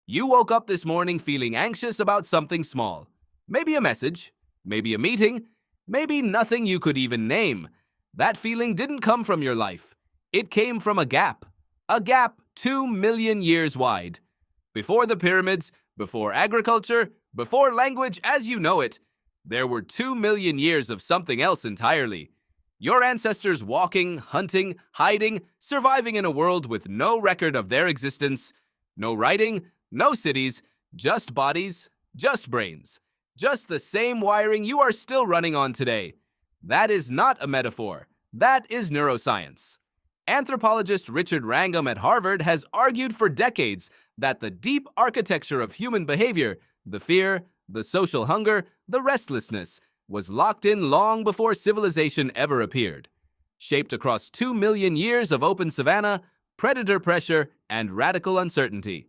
You woke up this morning feeling anxious about something small. Maybe a message, maybe a meeting, maybe nothing you could even name. That feeling didn't come from your life. It came from a gap 2 million years wide. Before the pyramids, before agriculture, before language as you know it, there were 2 million years of something else entirely. Your ancestors walking, hunting, hiding, surviving in a world with no record of their existence, no writing, no cities, just bodies, just brains, just the same wiring you are still running on today. That is not a metaphor. That is neuroscience. Anthropologist Richard Wrangham at Harvard has argued for decades that the deep architecture of human behavior, the fear, the social hunger, the restlessness, was locked in long before civilization ever appeared. Shaped across 2 million years of open savanna, predator pressure, and radical uncertainty.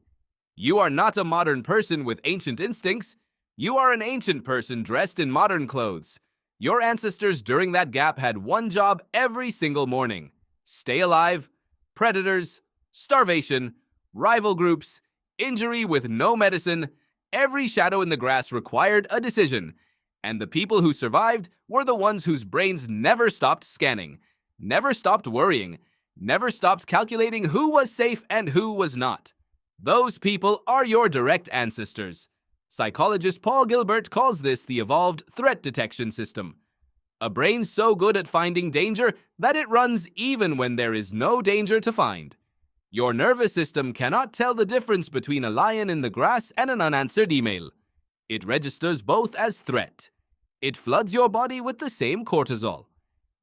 You are not a modern person with ancient instincts. You are an ancient person dressed in modern clothes. Your ancestors during that gap had one job every single morning: stay alive, predators, starvation, rival groups, injury with no medicine. Every shadow in the grass required a decision, and the people who survived were the ones whose brains never stopped scanning, never stopped worrying, never stopped calculating who was safe and who was not. Those people are your direct ancestors. Psychologist Paul Gilbert calls this the evolved threat detection system. A brain so good at finding danger that it runs even when there is no danger to find. Your nervous system cannot tell the difference between a lion in the grass and an unanswered email. It registers both as threat. It floods your body with the same cortisol.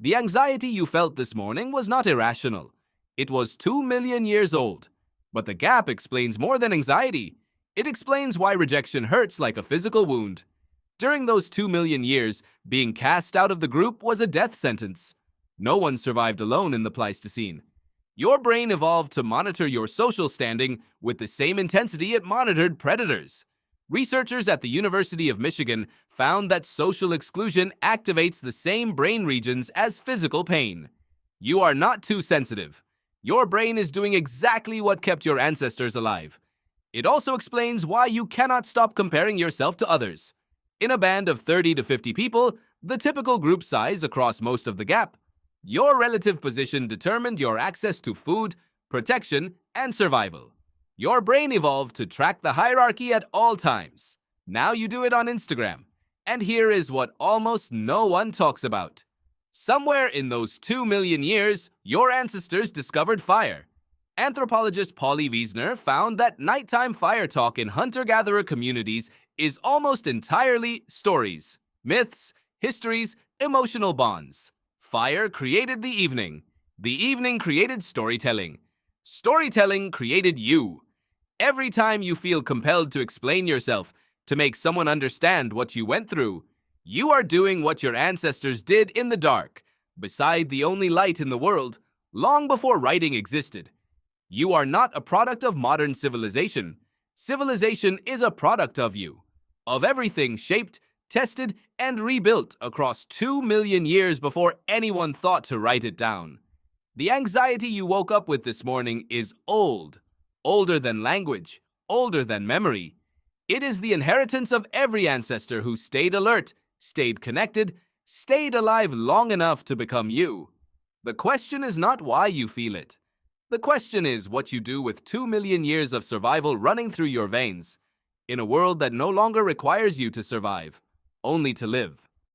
The anxiety you felt this morning was not irrational. It was 2 million years old. But the gap explains more than anxiety. It explains why rejection hurts like a physical wound. During those 2 million years, being cast out of the group was a death sentence. No one survived alone in the Pleistocene. Your brain evolved to monitor your social standing with the same intensity it monitored predators. Researchers at the University of Michigan found that social exclusion activates the same brain regions as physical pain. You are not too sensitive. Your brain is doing exactly what kept your ancestors alive. It also explains why you cannot stop comparing yourself to others. In a band of 30 to 50 people, the typical group size across most of the gap, your relative position determined your access to food, protection, and survival. Your brain evolved to track the hierarchy at all times. Now you do it on Instagram. And here is what almost no one talks about. Somewhere in those 2 million years, your ancestors discovered fire. Anthropologist Polly Wiesner found that nighttime fire talk in hunter-gatherer communities is almost entirely stories, myths, histories, emotional bonds. Fire created the evening. The evening created storytelling. Storytelling created you. Every time you feel compelled to explain yourself, to make someone understand what you went through, you are doing what your ancestors did in the dark, beside the only light in the world, long before writing existed. You are not a product of modern civilization. Civilization is a product of you, of everything shaped, tested, and rebuilt across 2 million years before anyone thought to write it down. The anxiety you woke up with this morning is old, older than language, older than memory. It is the inheritance of every ancestor who stayed alert, stayed connected, stayed alive long enough to become you. The question is not why you feel it. The question is what you do with 2 million years of survival running through your veins, in a world that no longer requires you to survive, only to live.